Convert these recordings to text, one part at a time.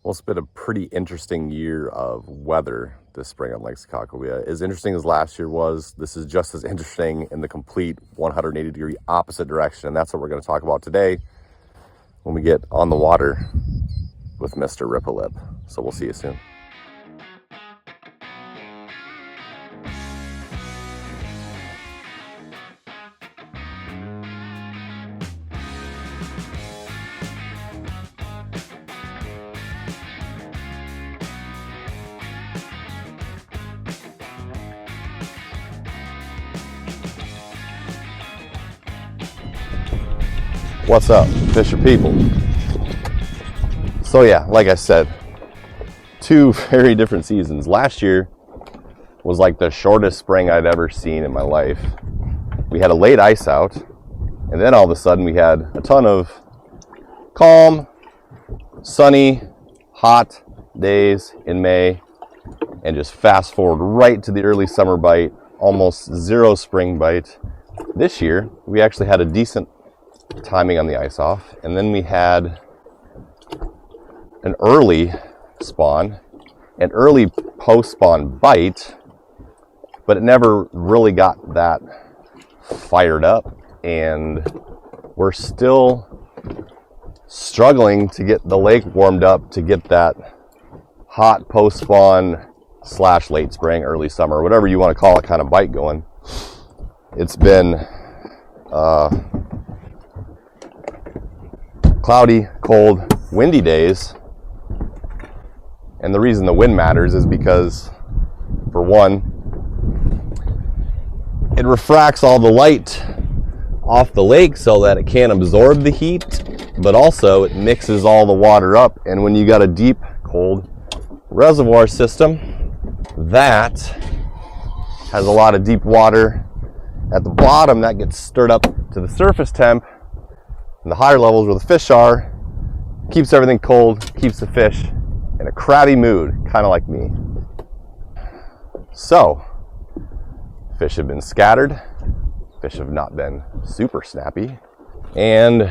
Well, it's been a pretty interesting year of weather this spring on Lake Sakakawea. As interesting as last year was, this is just as interesting in the complete 180-degree opposite direction. And that's what we're going to talk about today when we get on the water with Mr. Ripple Lip. So we'll see you soon. What's up, Fisher people? So yeah, like I said, two very different seasons. Last year was like the shortest spring I'd ever seen in my life. We had a late ice out, and then all of a sudden we had a ton of calm, sunny, hot days in May, and just fast forward right to the early summer bite, almost zero spring bite. This year, we actually had a decent timing on the ice off, and then we had an early spawn, an early post-spawn bite, but it never really got that fired up, and we're still struggling to get the lake warmed up to get that hot post-spawn / late spring, early summer, whatever you want to call it, kind of bite going. It's been cloudy, cold, windy days. And the reason the wind matters is because, for one, it refracts all the light off the lake so that it can't absorb the heat, but also it mixes all the water up. And when you got a deep, cold reservoir system that has a lot of deep water at the bottom, that gets stirred up to the surface temp, and the higher levels where the fish are, keeps everything cold, keeps the fish in a crabby mood, kind of like me. So, fish have been scattered, fish have not been super snappy, and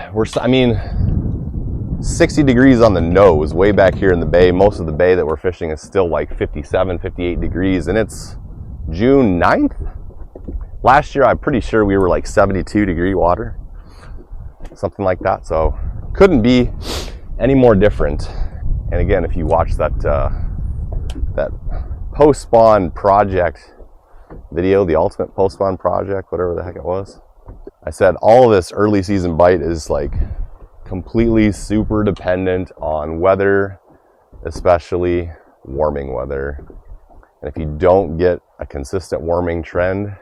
60 degrees on the nose way back here in the bay. Most of the bay that we're fishing is still like 57, 58 degrees, and it's June 9th. Last year, I'm pretty sure we were like 72 degree water, something like that. So couldn't be any more different. And again, if you watch that post-spawn project video, the ultimate post-spawn project, whatever the heck it was, I said all of this early season bite is like completely super dependent on weather, especially warming weather. And if you don't get a consistent warming trend,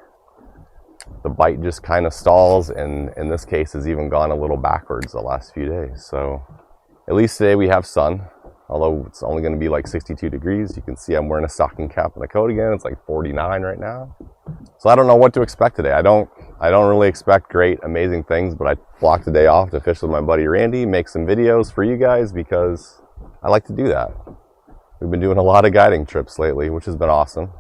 the bite just kind of stalls, and in this case has even gone a little backwards the last few days. So at least today we have sun, although it's only going to be like 62 degrees. You can see I'm wearing a stocking cap and a coat again. It's like 49 right now. So I don't know what to expect today. I don't really expect great, amazing things, but I blocked the day off to fish with my buddy Randy, make some videos for you guys because I like to do that. We've been doing a lot of guiding trips lately, which has been awesome.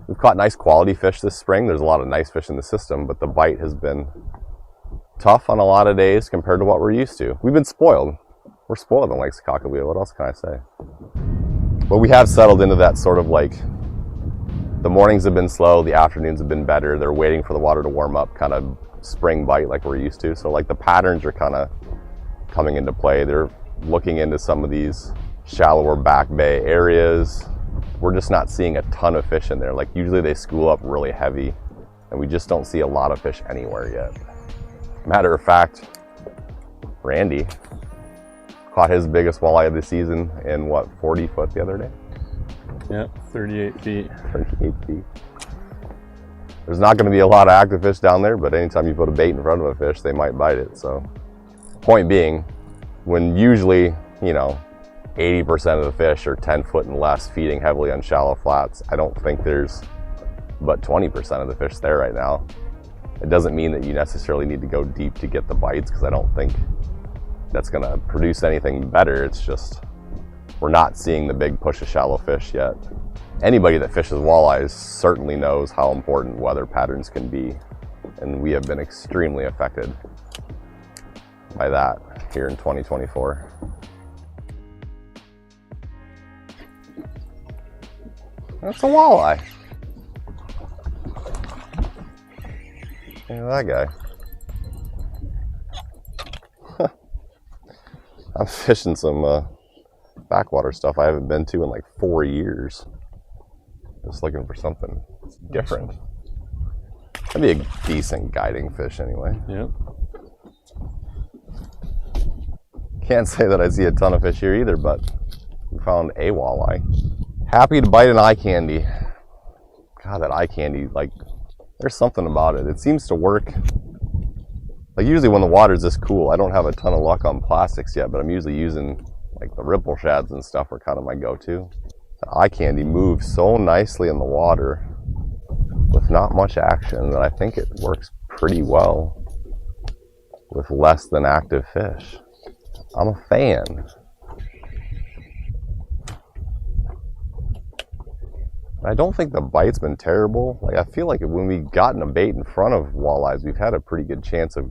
We've caught nice quality fish this spring. There's a lot of nice fish in the system, but the bite has been tough on a lot of days compared to what we're used to. We've been spoiled. We're spoiled in Lake Sakakawea. What else can I say? But we have settled into that sort of like, the mornings have been slow, the afternoons have been better. They're waiting for the water to warm up, kind of spring bite like we're used to. So like the patterns are kind of coming into play. They're looking into some of these shallower back bay areas. We're just not seeing a ton of fish in there. Like usually they school up really heavy, and we just don't see a lot of fish anywhere yet. Matter of fact, Randy caught his biggest walleye of the season in what, 40 foot the other day? Yep, 38 feet. 38 feet. There's not going to be a lot of active fish down there, but anytime you put a bait in front of a fish, they might bite it. So, point being, when usually, 80% of the fish are 10 foot and less feeding heavily on shallow flats, I don't think there's but 20% of the fish there right now. It doesn't mean that you necessarily need to go deep to get the bites, because I don't think that's going to produce anything better. It's just we're not seeing the big push of shallow fish yet. Anybody that fishes walleyes certainly knows how important weather patterns can be, and we have been extremely affected. by that here in 2024. That's a walleye. Look at that guy. I'm fishing some backwater stuff I haven't been to in like 4 years. Just looking for something different. That'd be a decent guiding fish anyway. Yep. Can't say that I see a ton of fish here either, but we found a walleye. Happy to bite an eye candy. God, that eye candy, like, there's something about it. It seems to work. Like, usually when the water's this cool, I don't have a ton of luck on plastics yet, but I'm usually using, like, the ripple shads and stuff are kind of my go-to. The eye candy moves so nicely in the water with not much action that I think it works pretty well with less than active fish. I'm a fan. I don't think the bite's been terrible. Like, I feel like when we've gotten a bait in front of walleyes, we've had a pretty good chance of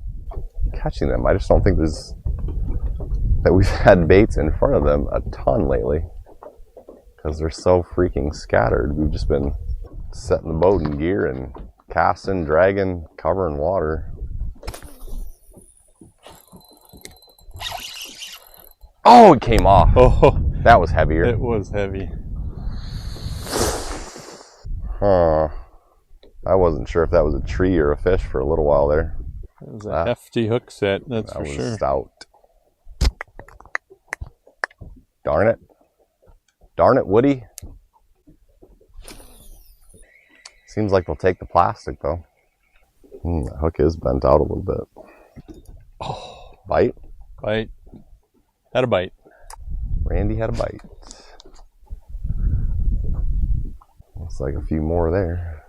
catching them. I just don't think that we've had baits in front of them a ton lately because they're so freaking scattered. We've just been setting the boat in gear and casting, dragging, covering water. Oh, it came off. Oh, that was heavier. It was heavy. Huh. I wasn't sure if that was a tree or a fish for a little while there. It was a hefty hook set, that's for sure. That was stout. Darn it. Darn it, Woody. Seems like they'll take the plastic, though. The hook is bent out a little bit. Oh. Bite? Bite. Had a bite. Randy had a bite. Looks like a few more there.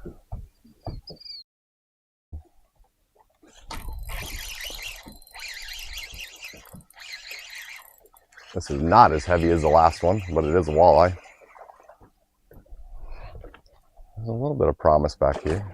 This is not as heavy as the last one, but it is a walleye. There's a little bit of promise back here.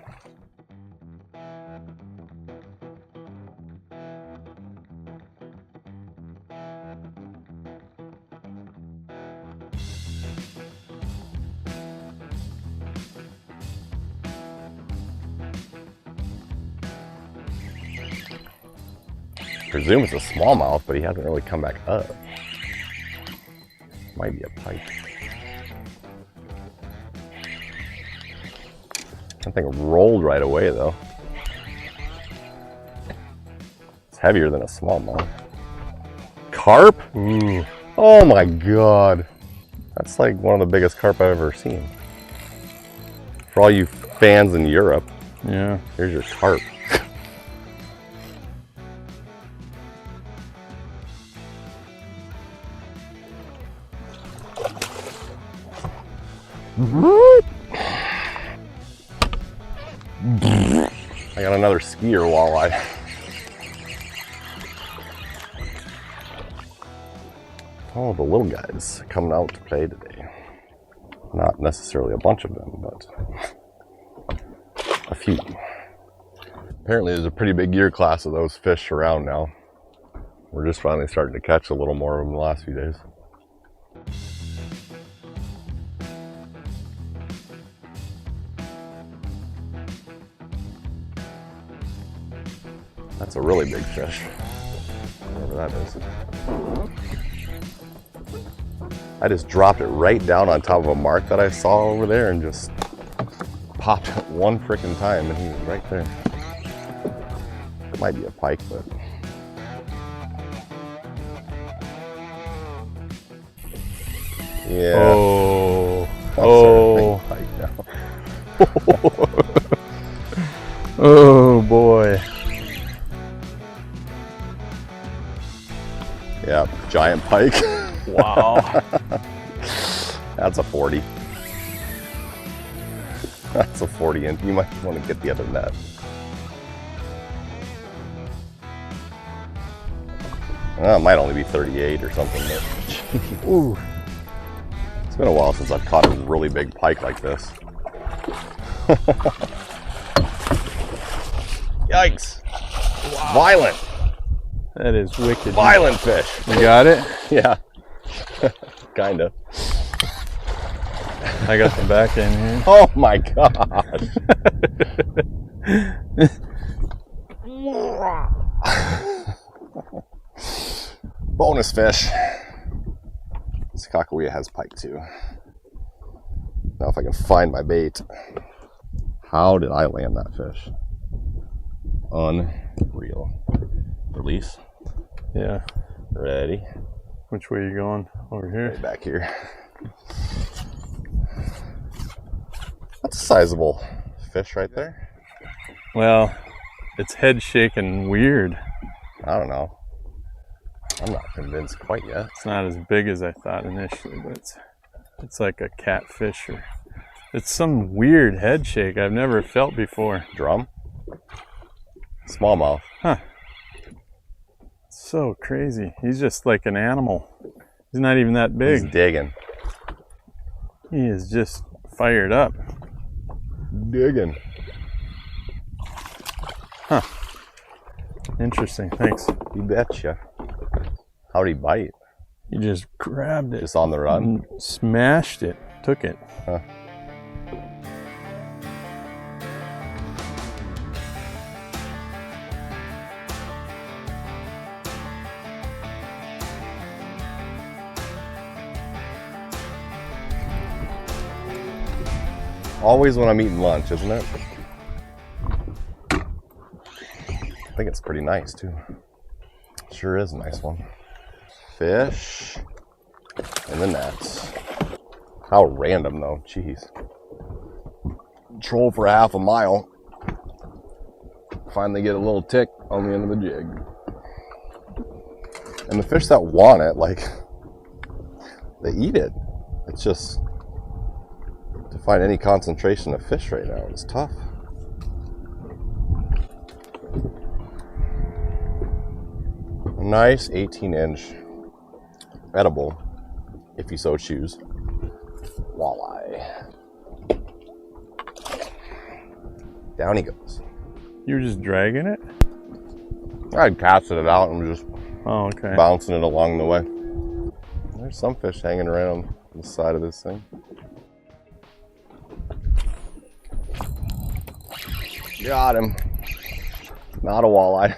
I presume it's a smallmouth, but he hasn't really come back up. Might be a pike. That thing rolled right away though. It's heavier than a smallmouth. Carp? Ooh. Oh my god. That's like one of the biggest carp I've ever seen. For all you fans in Europe, yeah, here's your carp. I got another skier walleye. Oh, the little guys coming out to play today. Not necessarily a bunch of them, but a few. Apparently there's a pretty big year class of those fish around now. We're just finally starting to catch a little more of them the last few days. That's a really big fish, whatever that is. I just dropped it right down on top of a mark that I saw over there and just popped it one frickin' time and he was right there. It might be a pike, but. Yeah. Oh. Oh. Pike now. Oh boy. Yeah, giant pike. Wow. That's a 40. That's a 40 inch. You might want to get the other net. Well, it might only be 38 or something. But ooh. It's been a while since I've caught a really big pike like this. Yikes. Wow. Violent. That is wicked. Violent fish. You got it? Yeah. Kinda. I got the back end here. Oh my gosh. Bonus fish. This Kakawea has pike too. Now if I can find my bait. How did I land that fish? Unreal. Release. Yeah. Ready. Which way are you going? Over here? Right back here. That's a sizable fish right there. Well, it's head shaking weird. I don't know. I'm not convinced quite yet. It's not as big as I thought initially, but it's like a catfish, or it's some weird head shake I've never felt before. Drum? Smallmouth. Huh. So crazy. He's just like an animal. He's not even that big. He's digging. He is just fired up. Digging. Huh. Interesting. Thanks. You betcha. How'd he bite? He just grabbed it. Just on the run? And smashed it. Took it. Huh. Always when I'm eating lunch, isn't it? I think it's pretty nice too. Sure is a nice one. Fish in the nets. How random though, jeez. Troll for half a mile. Finally get a little tick on the end of the jig. And the fish that want it, like, they eat it. It's just, to find any concentration of fish right now is tough. A nice 18-inch edible, if you so choose, walleye. Down he goes. You were just dragging it? I'd casted it out and just okay. bouncing it along the way. There's some fish hanging around the side of this thing. Got him. Not a walleye.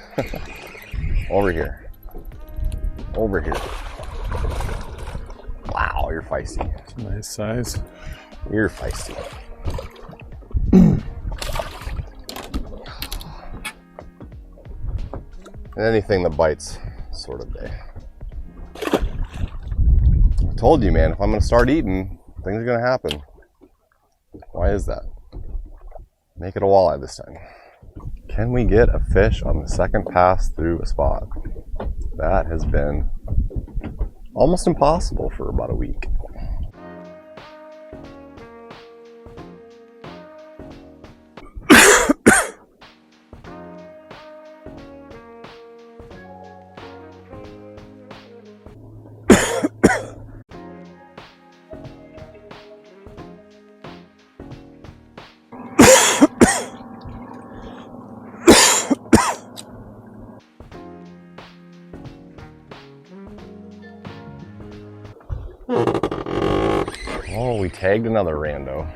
Over here. Over here. Wow, you're feisty. It's a nice size. You're feisty. And anything that bites, sort of day. I told you, man, if I'm gonna start eating, things are gonna happen. Why is that? Make it a walleye this time. Can we get a fish on the second pass through a spot? That has been almost impossible for about a week. Oh, we tagged another rando.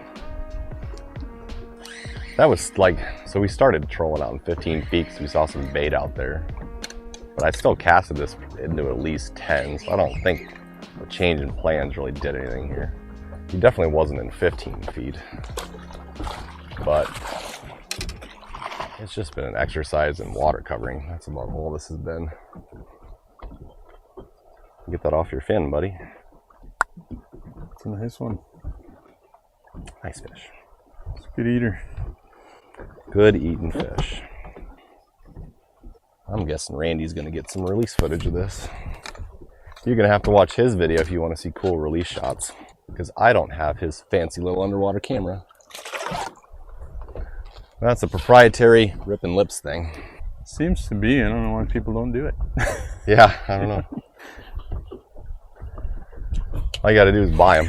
That was like, so we started trolling out in 15 feet because we saw some bait out there. But I still casted this into at least 10, so I don't think the change in plans really did anything here. He definitely wasn't in 15 feet. But it's just been an exercise in water covering. That's about all this has been. Get that off your fin, buddy. It's a nice one. Nice fish. It's a good eater. Good eating fish. I'm guessing Randy's gonna get some release footage of this. You're gonna have to watch his video if you want to see cool release shots, because I don't have his fancy little underwater camera. That's a proprietary rip and lips thing. Seems to be. I don't know why people don't do it. Yeah, I don't know. All you gotta do is buy them.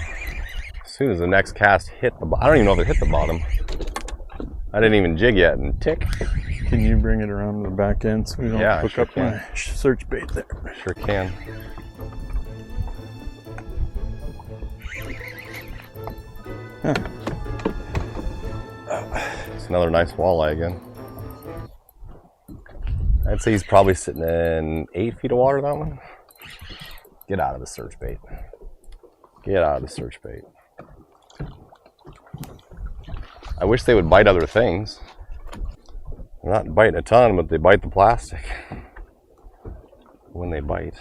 As soon as the next cast hit the bottom, I don't even know if it hit the bottom. I didn't even jig yet, and tick. Can you bring it around to the back end so we don't hook sure up my search bait there? Sure can. It's another nice walleye again. I'd say he's probably sitting in 8 feet of water, that one. Get out of the search bait. Get out of the search bait. I wish they would bite other things. They're not biting a ton, but they bite the plastic when they bite.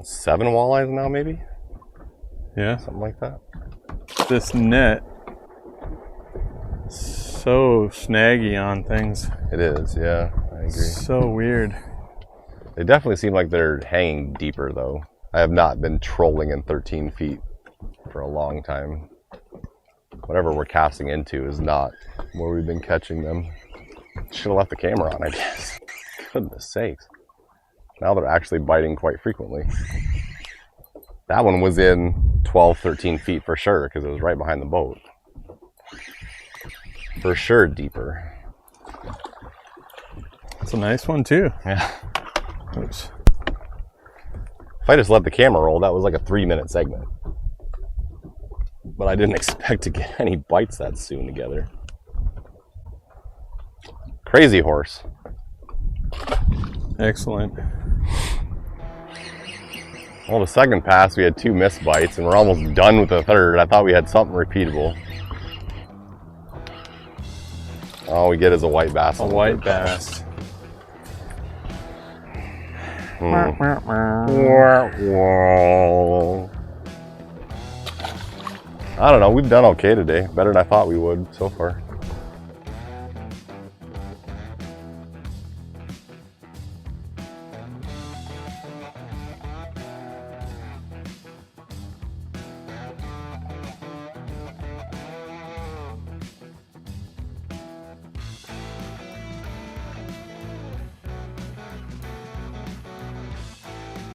7 walleyes now, maybe? Yeah. Something like that. This net, so snaggy on things. It is, yeah, I agree. So weird. They definitely seem like they're hanging deeper, though. I have not been trolling in 13 feet for a long time. Whatever we're casting into is not where we've been catching them. Should have left the camera on, I guess. Goodness sakes. Now they're actually biting quite frequently. That one was in 12, 13 feet for sure, because it was right behind the boat. For sure deeper. It's a nice one too. Yeah. Oops. If I just let the camera roll, that was like a 3-minute segment. But I didn't expect to get any bites that soon together. Crazy horse. Excellent. Well, the second pass, we had 2 missed bites, and we're almost done with the third. I thought we had something repeatable. All we get is a white bass. A white bass. I don't know, we've done okay today. Better than I thought we would so far.